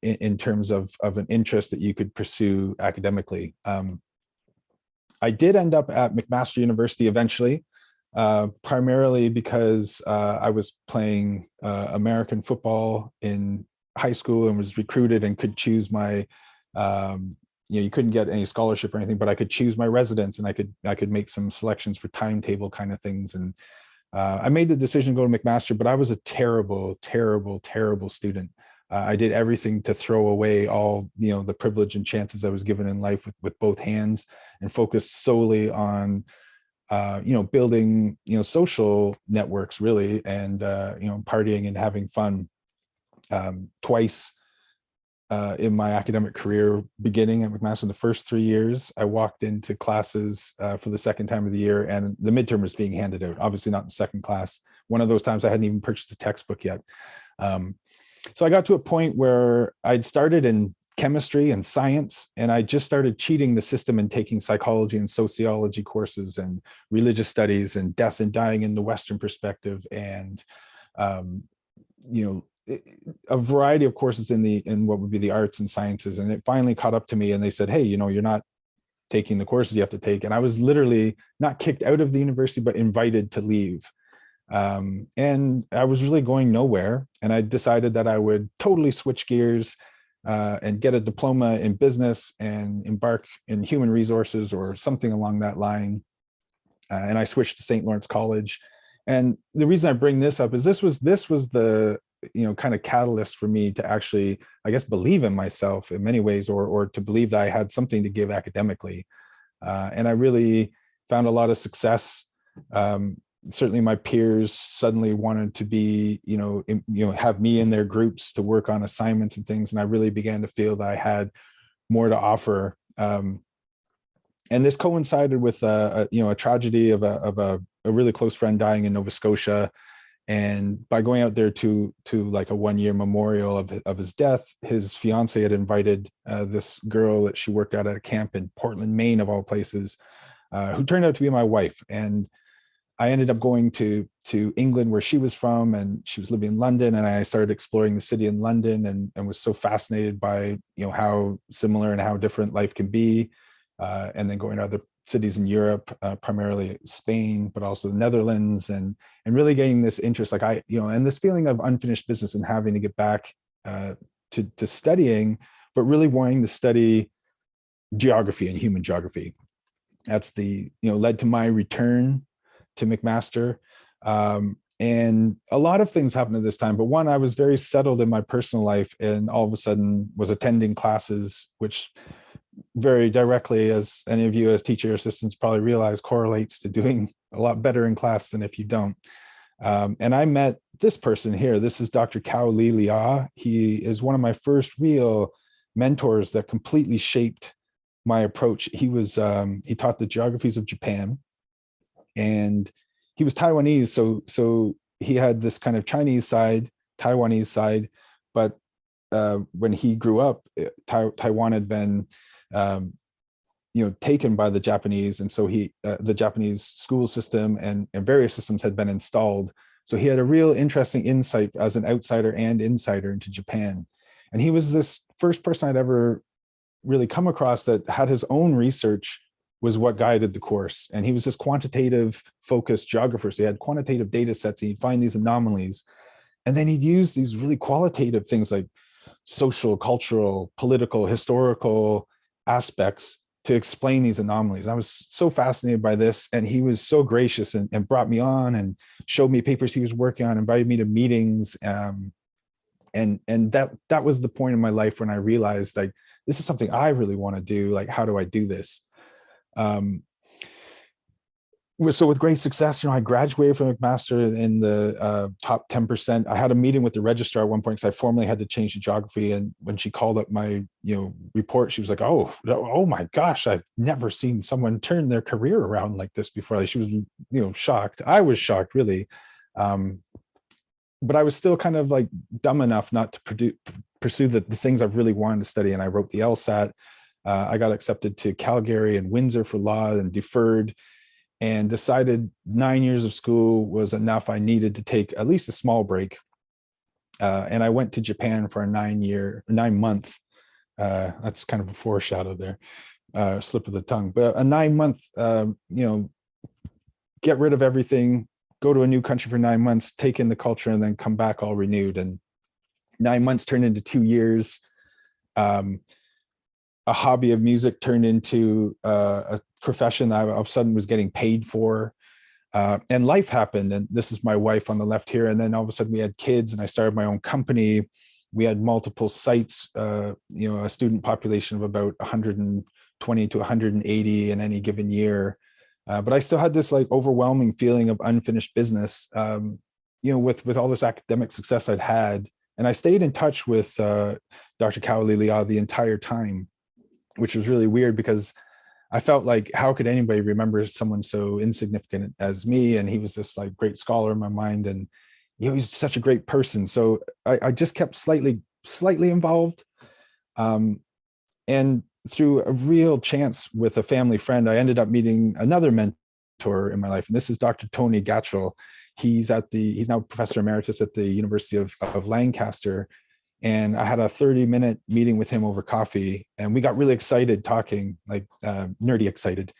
in terms of an interest that you could pursue academically. I did end up at McMaster University eventually, primarily because I was playing American football in high school and was recruited and could choose my you couldn't get any scholarship or anything, but I could choose my residence, and I could make some selections for timetable kind of things. And I made the decision to go to McMaster, but I was a terrible, terrible, terrible student. I did everything to throw away all, the privilege and chances I was given in life with both hands, and focus solely on, building, social networks really, and, partying and having fun. Twice in my academic career, beginning at McMaster, the first 3 years, I walked into classes for the second time of the year, and the midterm was being handed out, obviously not in second class. One of those times I hadn't even purchased a textbook yet. So I got to a point where I'd started in chemistry and science, and I just started cheating the system and taking psychology and sociology courses and religious studies and death and dying in the Western perspective, and a variety of courses in what would be the arts and sciences. And it finally caught up to me, and they said, hey, you're not taking the courses you have to take. And I was literally not kicked out of the university, but invited to leave. And I was really going nowhere. And I decided that I would totally switch gears and get a diploma in business and embark in human resources or something along that line. And I switched to St. Lawrence College. And the reason I bring this up is this was the kind of catalyst for me to actually, I guess, believe in myself in many ways, or to believe that I had something to give academically. And I really found a lot of success. Certainly my peers suddenly wanted to be, have me in their groups to work on assignments and things. And I really began to feel that I had more to offer. And this coincided with a tragedy of a really close friend dying in Nova Scotia. And by going out there to like a 1-year memorial of his death, his fiance had invited this girl that she worked at a camp in Portland, Maine, of all places, who turned out to be my wife. And I ended up going to England, where she was from, and she was living in London. And I started exploring the city in London, and was so fascinated by, how similar and how different life can be. And then going to other cities in Europe, primarily Spain, but also the Netherlands, and really getting this interest, like and this feeling of unfinished business and having to get back to studying, but really wanting to study geography and human geography. That's led to my return to McMaster. And a lot of things happened at this time, but one, I was very settled in my personal life, and all of a sudden was attending classes, which very directly, as any of you as teacher assistants probably realize, correlates to doing a lot better in class than if you don't. And I met this person here. This is Dr. Kao Lee Lia. He is one of my first real mentors that completely shaped my approach. He taught the geographies of Japan, and he was Taiwanese. So he had this kind of Chinese side, Taiwanese side, but when he grew up, Taiwan had been taken by the Japanese, and so the Japanese school system and various systems had been installed. So he had a real interesting insight as an outsider and insider into Japan. And he was this first person I'd ever really come across that had his own research was what guided the course. And he was this quantitative focused geographer. So he had quantitative data sets, and he'd find these anomalies. And then he'd use these really qualitative things like social, cultural, political, historical aspects to explain these anomalies. I was so fascinated by this, and he was so gracious and brought me on and showed me papers he was working on, invited me to meetings. And that was the point in my life when I realized, like, this is something I really want to do. Like, how do I do this? So with great success, I graduated from McMaster in the top 10%. I had a meeting with the registrar at one point because I formally had to change the geography. And when she called up my, report, she was like, oh my gosh, I've never seen someone turn their career around like this before. Like, she was, shocked. I was shocked, really. But I was still kind of like dumb enough not to pursue the things I've really wanted to study. And I wrote the LSAT. I got accepted to Calgary and Windsor for law, and deferred, and decided 9 years of school was enough. I needed to take at least a small break. And I went to Japan for a 9 month, that's kind of a foreshadow there, slip of the tongue, but a 9 month, get rid of everything, go to a new country for 9 months, take in the culture, and then come back all renewed. And 9 months turned into 2 years. A hobby of music turned into a profession that I all of a sudden was getting paid for. And life happened. And this is my wife on the left here. And then all of a sudden we had kids, and I started my own company. We had multiple sites, a student population of about 120 to 180 in any given year. But I still had this like overwhelming feeling of unfinished business, with all this academic success I'd had. And I stayed in touch with Dr. Kaulilia the entire time, which was really weird because I felt like, how could anybody remember someone so insignificant as me? And he was this like great scholar in my mind, and he's such a great person. So I just kept slightly involved. And through a real chance with a family friend, I ended up meeting another mentor in my life, and this is Dr. Tony Gatchell. He's now Professor Emeritus at the University of Lancaster. And I had a 30-minute meeting with him over coffee, and we got really excited talking, like nerdy excited.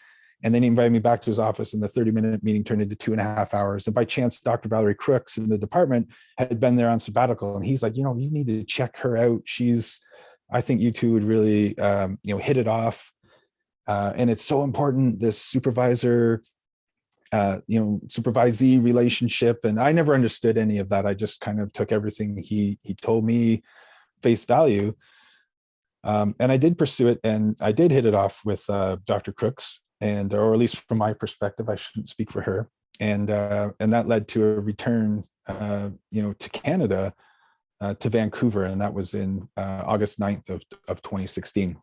And then he invited me back to his office, and the 30-minute meeting turned into 2.5 hours. And by chance, Dr. Valerie Crooks in the department had been there on sabbatical. And he's like, you need to check her out. I think you two would really, hit it off. And it's so important, this supervisor, supervisee relationship. And I never understood any of that. I just kind of took everything he told me face value. And I did pursue it, and I did hit it off with Dr. Crooks, or at least from my perspective, I shouldn't speak for her. And that led to a return, to Canada, to Vancouver. And that was in August 9th of 2016.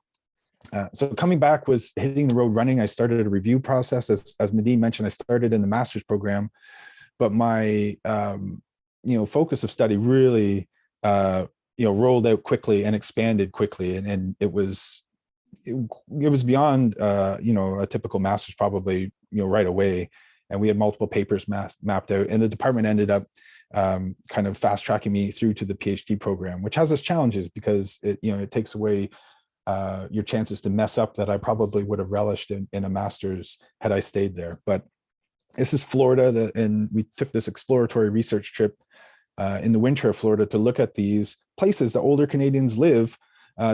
So coming back was hitting the road running. I started a review process. As Nadine mentioned, I started in the master's program, but my, focus of study really, rolled out quickly and expanded quickly. And it was beyond, a typical master's probably, right away. And we had multiple papers mapped out, and the department ended up kind of fast tracking me through to the PhD program, which has its challenges because it takes away your chances to mess up that I probably would have relished in a master's had I stayed there. But this is Florida, and we took this exploratory research trip in the winter of Florida to look at these places that older Canadians live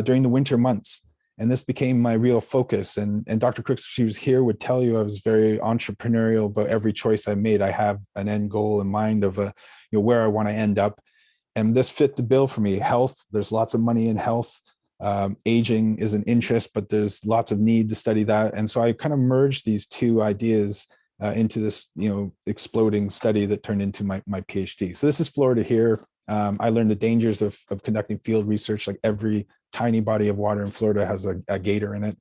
during the winter months. And this became my real focus. And Dr. Crooks, if she was here, would tell you I was very entrepreneurial about every choice I made. I have an end goal in mind of where I want to end up. And this fit the bill for me. Health, there's lots of money in health. Aging is an interest, but there's lots of need to study that. And so I kind of merged these two ideas into this, exploding study that turned into my PhD. So this is Florida here. I learned the dangers of conducting field research. Like every tiny body of water in Florida has a gator in it.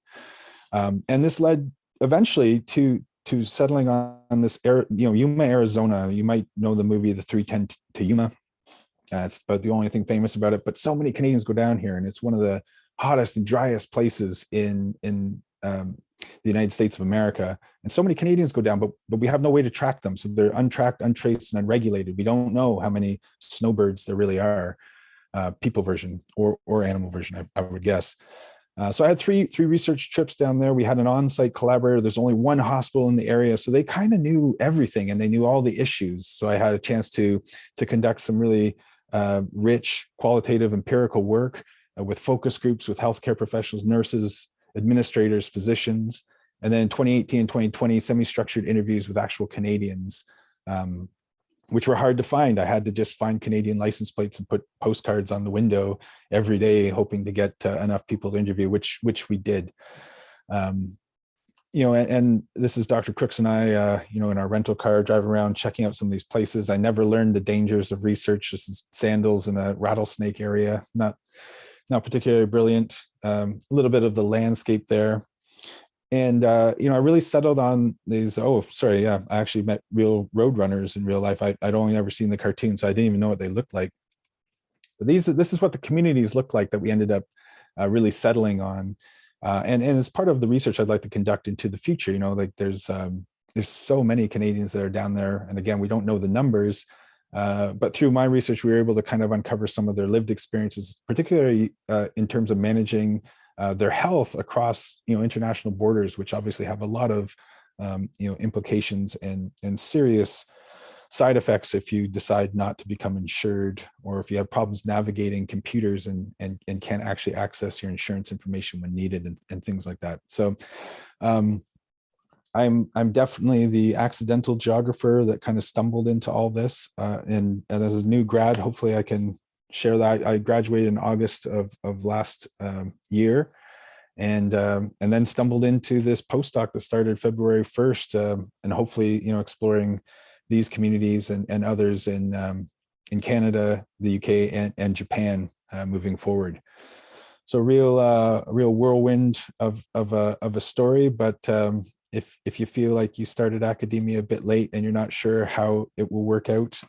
And this led eventually to settling on this, Yuma, Arizona. You might know the movie, The 3:10 to Yuma. It's about the only thing famous about it, but so many Canadians go down here, and it's one of the hottest and driest places in the United States of America. And so many Canadians go down, but we have no way to track them. So they're untracked, untraced, and unregulated. We don't know how many snowbirds there really are, people version or animal version, I would guess. So I had three research trips down there. We had an on-site collaborator. There's only one hospital in the area, so they kind of knew everything, and they knew all the issues. So I had a chance to conduct some really rich, qualitative, empirical work with focus groups with healthcare professionals, nurses, administrators, physicians. And then in 2018 and 2020, semi-structured interviews with actual Canadians, which were hard to find. I had to just find Canadian license plates and put postcards on the window every day, hoping to get enough people to interview, which we did. And this is Dr. Crooks and I, in our rental car, driving around, checking out some of these places. I never learned the dangers of research. This is sandals in a rattlesnake area, not particularly brilliant. A little bit of the landscape there. And, I really settled on these. I actually met real roadrunners in real life. I'd only ever seen the cartoons, so I didn't even know what they looked like. But this is what the communities look like that we ended up really settling on. And as part of the research I'd like to conduct into the future, there's so many Canadians that are down there. And again, we don't know the numbers, but through my research, we were able to kind of uncover some of their lived experiences, particularly in terms of managing their health across, international borders, which obviously have a lot of, implications and serious side effects if you decide not to become insured, or if you have problems navigating computers and can't actually access your insurance information when needed and things like that. So I'm definitely the accidental geographer that kind of stumbled into all this. And as a new grad, hopefully I can share that I graduated in August of last year, and then stumbled into this postdoc that started February 1st, and hopefully, exploring these communities and others in Canada, the UK, and Japan moving forward. So a real whirlwind of a story, but if you feel like you started academia a bit late and you're not sure how it will work out,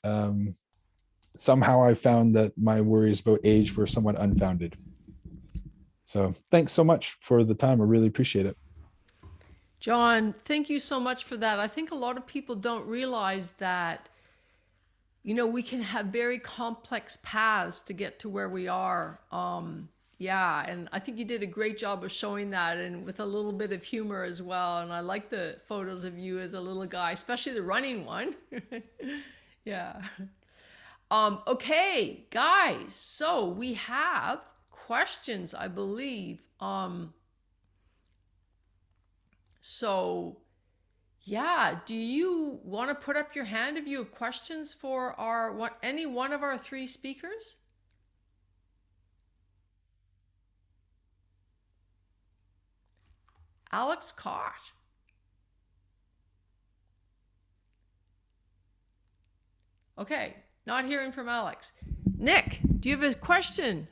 somehow I found that my worries about age were somewhat unfounded. So thanks so much for the time. I really appreciate it. John, thank you so much for that. I think a lot of people don't realize that, we can have very complex paths to get to where we are. Yeah, and I think you did a great job of showing that, and with a little bit of humor as well. And I like the photos of you as a little guy, especially the running one. Yeah. Okay, guys, so we have questions, I believe. So yeah, do you want to put up your hand if you have questions for any one of our three speakers? Alex Cott. Okay, not hearing from Alex. Nick, do you have a question?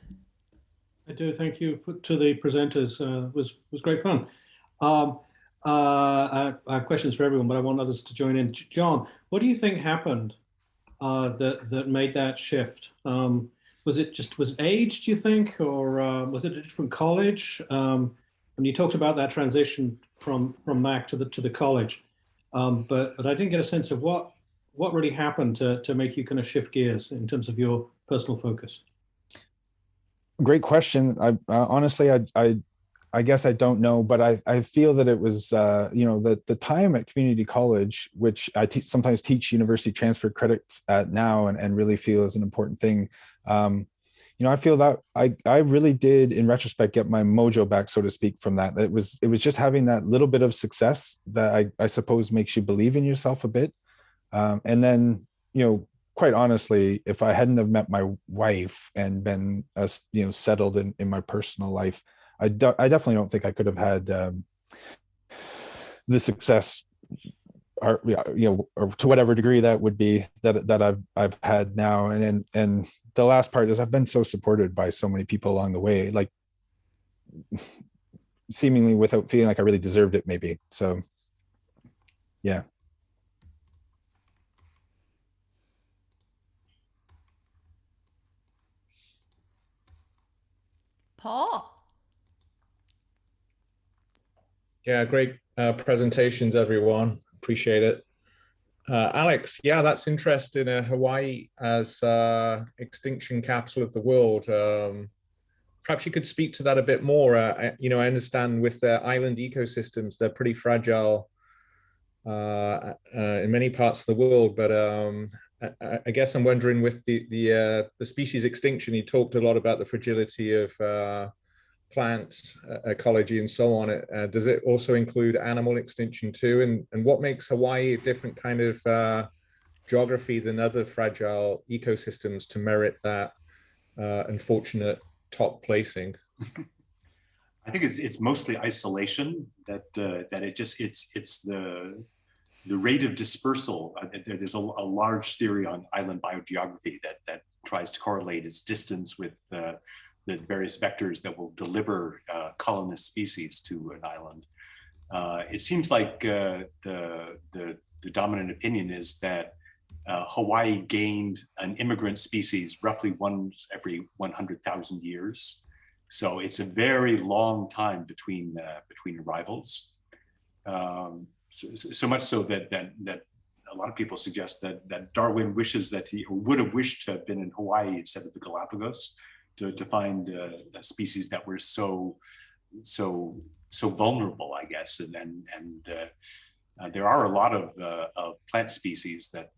I do. Thank you to the presenters. Was great fun. I have questions for everyone, but I want others to join in. John, what do you think happened that made that shift? Was it age, do you think, or was it a different college? When you talked about that transition from Mac to the college, but I didn't get a sense of what really happened to make you kind of shift gears in terms of your personal focus. Great question. Honestly, I guess I don't know, but I feel that it was the time at community college, which I sometimes teach university transfer credits at now, and really feel is an important thing. I feel that I really did, in retrospect, get my mojo back, so to speak, from that. It was just having that little bit of success that I suppose makes you believe in yourself a bit. And then, quite honestly, if I hadn't have met my wife and been, settled in my personal life, I definitely don't think I could have had the success, or to whatever degree that would be, that I've had now. And the last part is I've been so supported by so many people along the way, like seemingly without feeling like I really deserved it, maybe. So, yeah. Paul. Yeah, great presentations, everyone. Appreciate it. Alex, yeah, that's interesting. Hawaii as extinction capital of the world. Perhaps you could speak to that a bit more. I understand with their island ecosystems, they're pretty fragile in many parts of the world. But I guess I'm wondering, with the species extinction, you talked a lot about the fragility of plant ecology and so on. Does it also include animal extinction too? And what makes Hawaii a different kind of geography than other fragile ecosystems to merit that unfortunate top placing? I think it's mostly isolation, that it's the rate of dispersal. There's a large theory on island biogeography that tries to correlate its distance with the various vectors that will deliver colonist species to an island. It seems like the dominant opinion is that Hawaii gained an immigrant species roughly once every 100,000 years. So it's a very long time between arrivals. So much so that a lot of people suggest that Darwin wishes that he would have wished to have been in Hawaii instead of the Galapagos, to find a species that were so vulnerable, I guess. And there are a lot of plant species that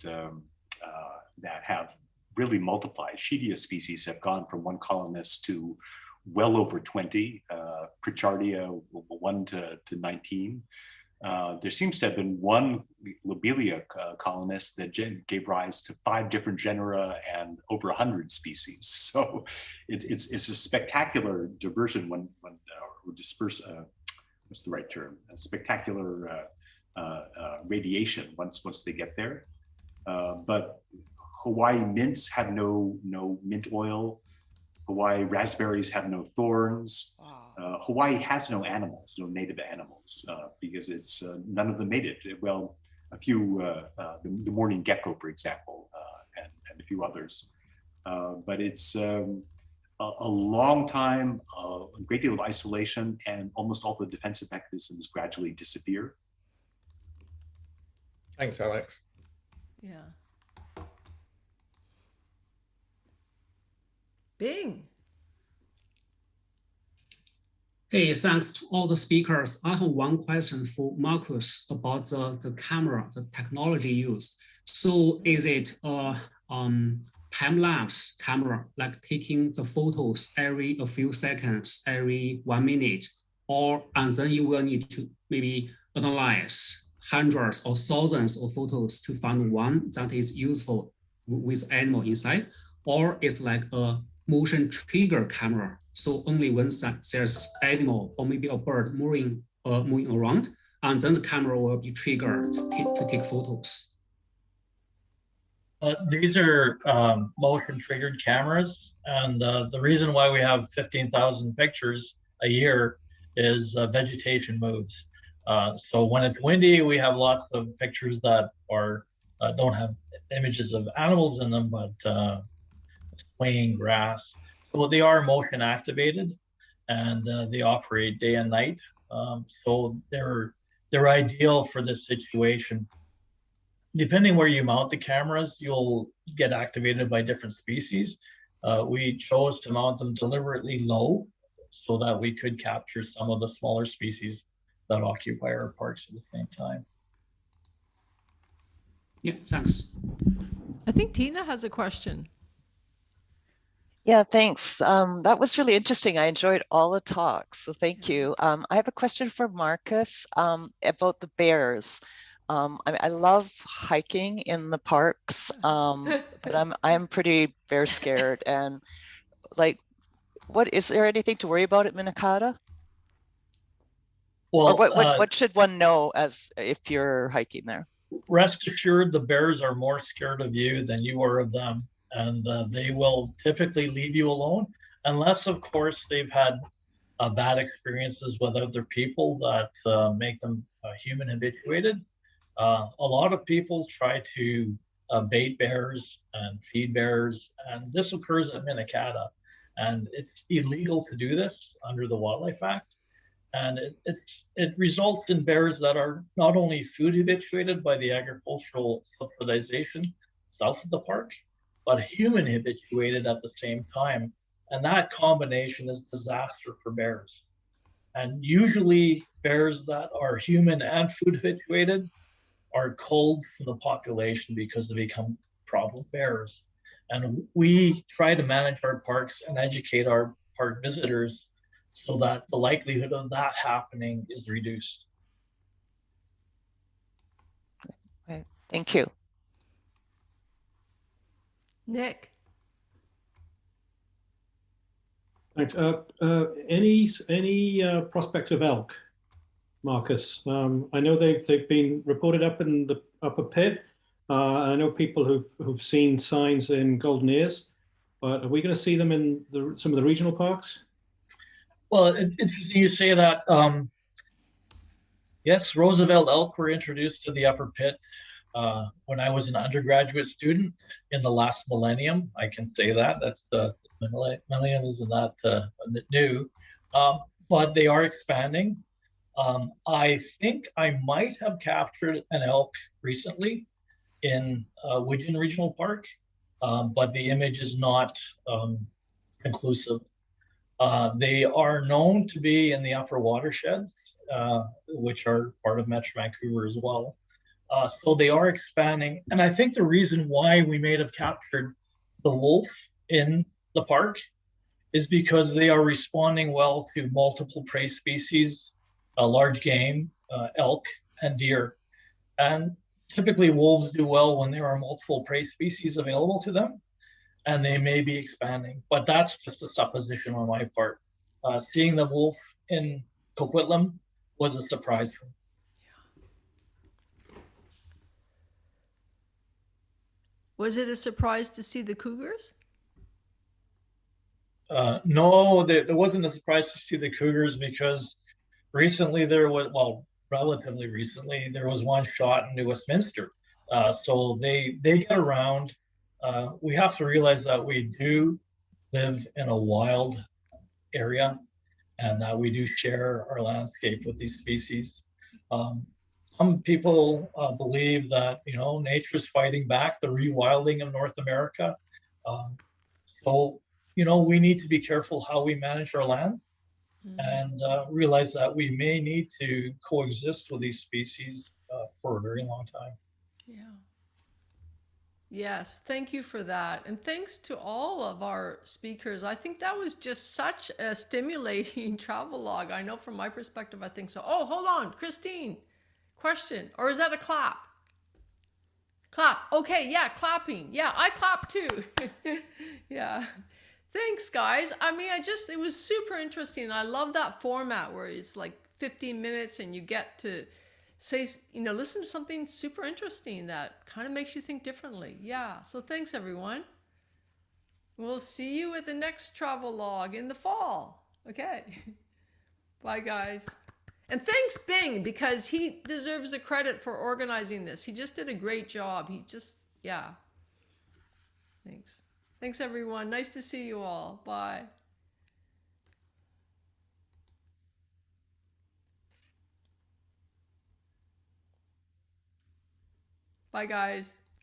have really multiplied. Shedia species have gone from one colonist to well over 20, Pritchardia 1 to 19. there seems to have been one lobelia colonist that gave rise to 5 different genera and over 100 species. So it's a spectacular diversion when or disperse. What's the right term? A spectacular radiation once they get there. But Hawaii mints have no mint oil. Hawaii raspberries have no thorns. Hawaii has no animals, no native animals, because it's none of them made it. Well, a few, the morning gecko, for example, and a few others. But it's a long time, a great deal of isolation, and almost all the defensive mechanisms gradually disappear. Thanks, Alex. Yeah. Bing. Hey, thanks to all the speakers. I have one question for Markus about the camera, the technology used. So is it a time-lapse camera, like taking the photos every a few seconds, every 1 minute, and then you will need to maybe analyze hundreds or thousands of photos to find one that is useful with animal inside, or it's like a motion trigger camera. So only when there's animal or maybe a bird moving around, and then the camera will be triggered to take photos. These are motion triggered cameras. And the reason why we have 15,000 pictures a year is vegetation moves. So when it's windy, we have lots of pictures that are don't have images of animals in them, but swaying grass. So they are motion activated, and they operate day and night. So they're ideal for this situation. Depending where you mount the cameras, you'll get activated by different species. We chose to mount them deliberately low so that we could capture some of the smaller species that occupy our parks at the same time. Yeah, thanks. I think Tina has a question. Yeah, thanks. That was really interesting. I enjoyed all the talks, so thank you. I have a question for Markus about the bears. I love hiking in the parks, but I'm pretty bear scared. And like, is there anything to worry about at Minakata? Well, or what should one know as if you're hiking there? Rest assured, the bears are more scared of you than you are of them. And they will typically leave you alone, unless, of course, they've had bad experiences with other people that make them human habituated. A lot of people try to bait bears and feed bears, and this occurs at Minakata. And it's illegal to do this under the Wildlife Act. And it results in bears that are not only food habituated by the agricultural subsidization south of the park, but human habituated at the same time. And that combination is disaster for bears. And usually bears that are human and food habituated are culled from the population because they become problem bears. And we try to manage our parks and educate our park visitors so that the likelihood of that happening is reduced. Okay, thank you. Nick. Thanks. Any prospect of elk, Markus? I know they've been reported up in the upper pit. I know people who've seen signs in Golden Ears, but are we going to see them in some of the regional parks? Well, it's interesting you say that. Yes, Roosevelt elk were introduced to the upper pit when I was an undergraduate student in the last millennium. I can say that. That's the millennium isn't that new, but they are expanding. I think I might have captured an elk recently in Widgeon Regional Park, but the image is not conclusive. They are known to be in the upper watersheds, which are part of Metro Vancouver as well. So they are expanding. And I think the reason why we may have captured the wolf in the park is because they are responding well to multiple prey species, large game, elk, and deer. And typically wolves do well when there are multiple prey species available to them, and they may be expanding, but that's just a supposition on my part. Seeing the wolf in Coquitlam was a surprise for me. Was it a surprise to see the cougars? No, there wasn't a surprise to see the cougars because recently there was, well, relatively recently, there was one shot in New Westminster. So they get around. We have to realize that we do live in a wild area and that we do share our landscape with these species. Some people believe that, you know, nature's fighting back the rewilding of North America. So, you know, we need to be careful how we manage our lands and realize that we may need to coexist with these species for a very long time. Yeah. Yes, thank you for that. And thanks to all of our speakers. I think that was just such a stimulating travelogue. I know from my perspective, I think so. Oh, hold on, Christine, question. Or is that a clap? Clap. Okay, yeah, clapping. Yeah, I clap too. Yeah. Thanks, guys. I mean, it was super interesting. I love that format where it's like 15 minutes and you get to say, you know, listen to something super interesting that kind of makes you think differently. Yeah. So thanks, everyone. We'll see you at the next travelogue in the fall. Okay. Bye, guys. And thanks, Bing, because he deserves the credit for organizing this. He just did a great job. Yeah. Thanks. Thanks, everyone. Nice to see you all. Bye. Bye, guys.